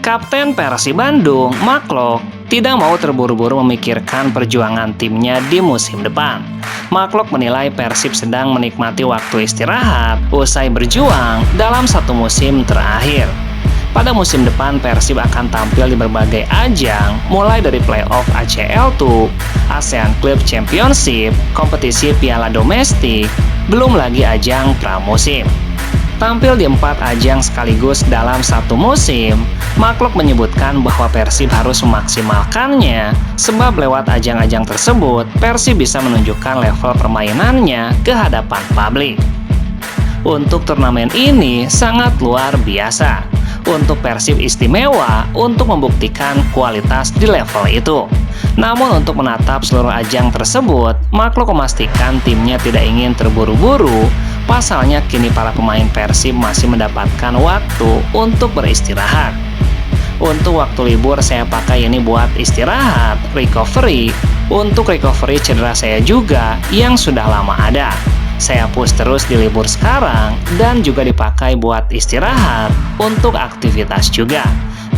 Kapten Persib Bandung, Mark Klok, tidak mau terburu-buru memikirkan perjuangan timnya di musim depan. Mark Klok menilai Persib sedang menikmati waktu istirahat usai berjuang dalam satu musim terakhir. Pada musim depan, Persib akan tampil di berbagai ajang, mulai dari playoff ACL II, ASEAN Club Championship, kompetisi piala domestik, belum lagi ajang pramusim. Tampil di 4 ajang sekaligus dalam satu musim, Mark Klok menyebutkan bahwa Persib harus memaksimalkannya, sebab lewat ajang-ajang tersebut, Persib bisa menunjukkan level permainannya ke hadapan publik. Untuk turnamen ini sangat luar biasa. Untuk Persib istimewa untuk membuktikan kualitas di level itu. Namun untuk menatap seluruh ajang tersebut, Mark Klok memastikan timnya tidak ingin terburu-buru. Pasalnya kini para pemain Persib masih mendapatkan waktu untuk beristirahat. Untuk waktu libur saya pakai ini buat istirahat, recovery. Untuk recovery cedera saya juga yang sudah lama ada. Saya push terus di libur sekarang dan juga dipakai buat istirahat, untuk aktivitas juga,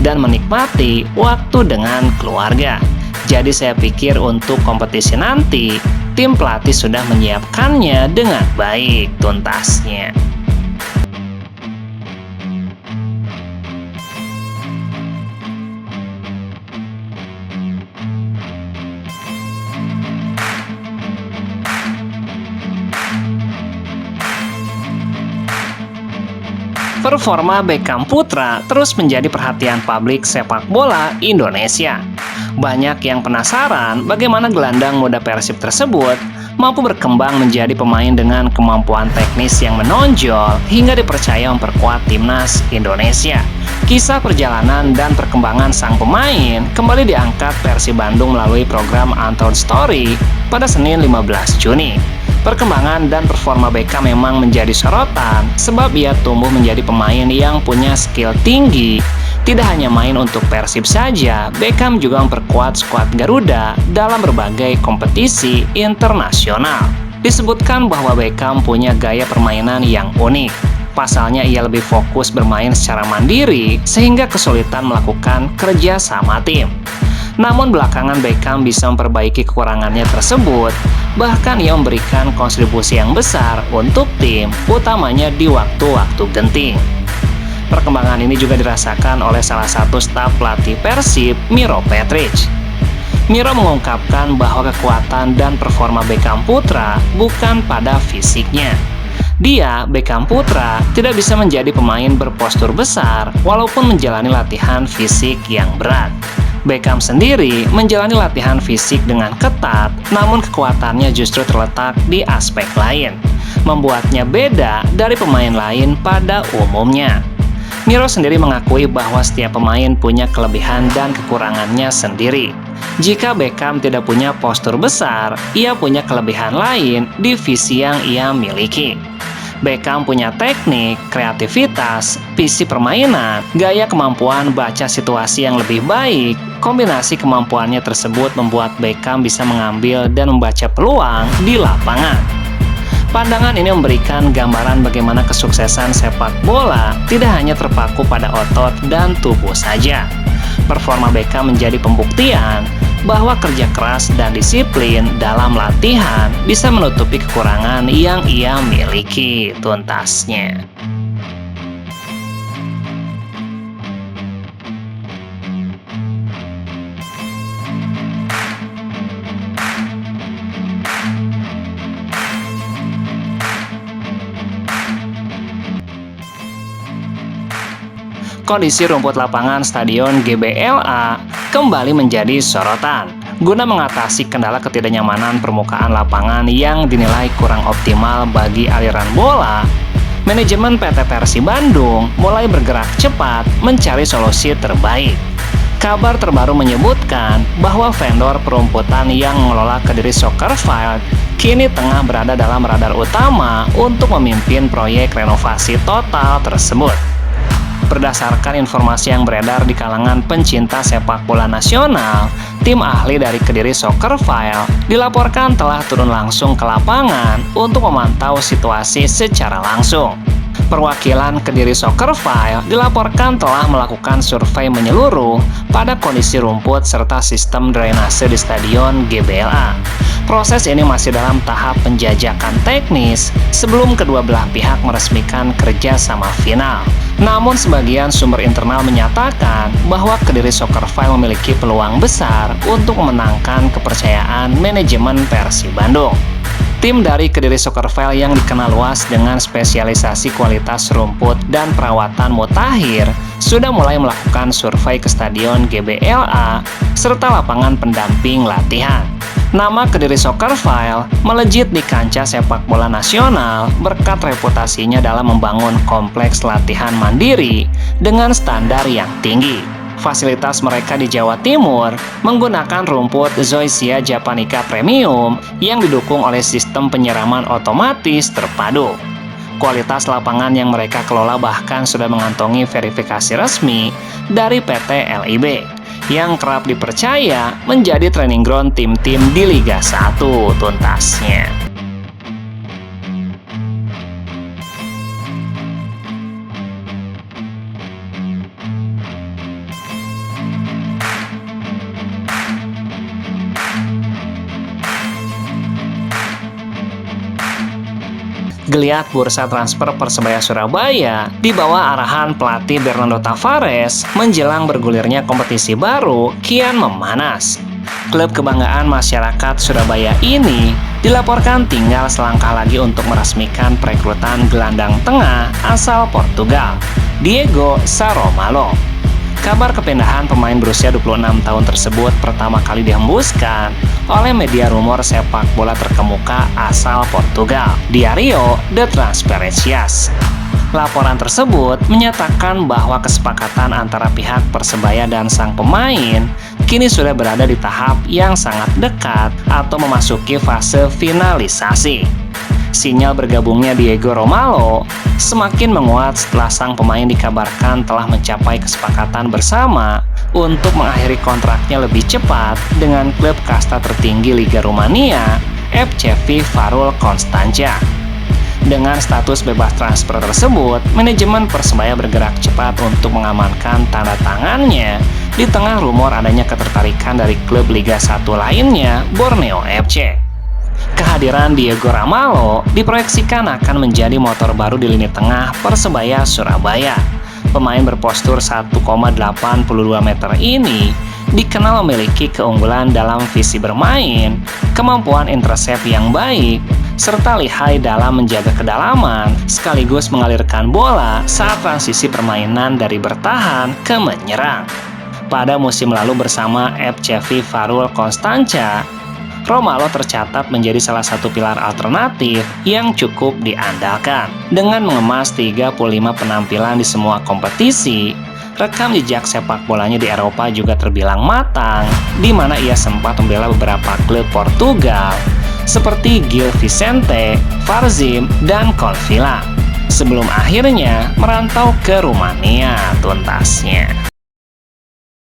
dan menikmati waktu dengan keluarga. Jadi saya pikir untuk kompetisi nanti, tim pelatih sudah menyiapkannya dengan baik tuntasnya. Performa Beckham Putra terus menjadi perhatian publik sepak bola Indonesia. Banyak yang penasaran bagaimana gelandang muda Persib tersebut mampu berkembang menjadi pemain dengan kemampuan teknis yang menonjol hingga dipercaya memperkuat timnas Indonesia. Kisah perjalanan dan perkembangan sang pemain kembali diangkat Persib Bandung melalui program Untold Story pada Senin 15 Juni. Perkembangan dan performa Beckham memang menjadi sorotan sebab ia tumbuh menjadi pemain yang punya skill tinggi. Tidak hanya main untuk Persib saja, Beckham juga memperkuat skuad Garuda dalam berbagai kompetisi internasional. Disebutkan bahwa Beckham punya gaya permainan yang unik. Pasalnya ia lebih fokus bermain secara mandiri sehingga kesulitan melakukan kerja sama tim. Namun belakangan Beckham bisa memperbaiki kekurangannya tersebut, bahkan ia memberikan kontribusi yang besar untuk tim, utamanya di waktu-waktu genting. Perkembangan ini juga dirasakan oleh salah satu staf pelatih Persib, Miro Petric. Miro mengungkapkan bahwa kekuatan dan performa Beckham Putra bukan pada fisiknya. Dia, Beckham Putra, tidak bisa menjadi pemain berpostur besar walaupun menjalani latihan fisik yang berat. Beckham sendiri menjalani latihan fisik dengan ketat, namun kekuatannya justru terletak di aspek lain, membuatnya beda dari pemain lain pada umumnya. Miro sendiri mengakui bahwa setiap pemain punya kelebihan dan kekurangannya sendiri. Jika Beckham tidak punya postur besar, ia punya kelebihan lain di visi yang ia miliki. Beckham punya teknik, kreativitas, visi permainan, gaya kemampuan baca situasi yang lebih baik. Kombinasi kemampuannya tersebut membuat Beckham bisa mengambil dan membaca peluang di lapangan. Pandangan ini memberikan gambaran bagaimana kesuksesan sepak bola tidak hanya terpaku pada otot dan tubuh saja. Performa Beckham menjadi pembuktian bahwa kerja keras dan disiplin dalam latihan bisa menutupi kekurangan yang ia miliki tuntasnya. Kondisi rumput lapangan Stadion GBLA kembali menjadi sorotan. Guna mengatasi kendala ketidaknyamanan permukaan lapangan yang dinilai kurang optimal bagi aliran bola, manajemen PT Persib Bandung mulai bergerak cepat mencari solusi terbaik. Kabar terbaru menyebutkan bahwa vendor perumputan yang mengelola Kediri Soccer Field kini tengah berada dalam radar utama untuk memimpin proyek renovasi total tersebut. Berdasarkan informasi yang beredar di kalangan pencinta sepak bola nasional, tim ahli dari Kediri Soccer Field dilaporkan telah turun langsung ke lapangan untuk memantau situasi secara langsung. Perwakilan Kediri Soccerville dilaporkan telah melakukan survei menyeluruh pada kondisi rumput serta sistem drainase di stadion GBLA. Proses ini masih dalam tahap penjajakan teknis sebelum kedua belah pihak meresmikan kerjasama final. Namun sebagian sumber internal menyatakan bahwa Kediri Soccerville memiliki peluang besar untuk memenangkan kepercayaan manajemen Persib Bandung. Tim dari Kediri Soccerville yang dikenal luas dengan spesialisasi kualitas rumput dan perawatan mutakhir sudah mulai melakukan survei ke stadion GBLA serta lapangan pendamping latihan. Nama Kediri Soccerville melejit di kancah sepak bola nasional berkat reputasinya dalam membangun kompleks latihan mandiri dengan standar yang tinggi. Fasilitas mereka di Jawa Timur menggunakan rumput Zoysia japonica premium yang didukung oleh sistem penyiraman otomatis terpadu. Kualitas lapangan yang mereka kelola bahkan sudah mengantongi verifikasi resmi dari PT LIB yang kerap dipercaya menjadi training ground tim-tim di Liga 1 tuntasnya. Geliat bursa transfer Persebaya Surabaya di bawah arahan pelatih Bernardo Tavares menjelang bergulirnya kompetisi baru kian memanas. Klub kebanggaan masyarakat Surabaya ini dilaporkan tinggal selangkah lagi untuk meresmikan perekrutan gelandang tengah asal Portugal, Diego Saromalo. Kabar kepindahan pemain berusia 26 tahun tersebut pertama kali dihembuskan oleh media rumor sepak bola terkemuka asal Portugal, Diario de Transferencias. Laporan tersebut menyatakan bahwa kesepakatan antara pihak Persebaya dan sang pemain kini sudah berada di tahap yang sangat dekat atau memasuki fase finalisasi. Sinyal bergabungnya Diego Romalo semakin menguat setelah sang pemain dikabarkan telah mencapai kesepakatan bersama untuk mengakhiri kontraknya lebih cepat dengan klub kasta tertinggi Liga Rumania, FCV Varul Constanța. Dengan status bebas transfer tersebut, manajemen Persebaya bergerak cepat untuk mengamankan tanda tangannya di tengah rumor adanya ketertarikan dari klub Liga 1 lainnya, Borneo FC. Kehadiran Diego Romalo diproyeksikan akan menjadi motor baru di lini tengah Persebaya Surabaya. Pemain berpostur 1,82 meter ini dikenal memiliki keunggulan dalam visi bermain, kemampuan intercept yang baik, serta lihai dalam menjaga kedalaman sekaligus mengalirkan bola saat transisi permainan dari bertahan ke menyerang. Pada musim lalu bersama FCV Varul Constanța, Romalo tercatat menjadi salah satu pilar alternatif yang cukup diandalkan. Dengan mengemas 35 penampilan di semua kompetisi, rekam jejak sepak bolanya di Eropa juga terbilang matang, di mana ia sempat membela beberapa klub Portugal seperti Gil Vicente, Varzim, dan Confila, sebelum akhirnya merantau ke Rumania tuntasnya.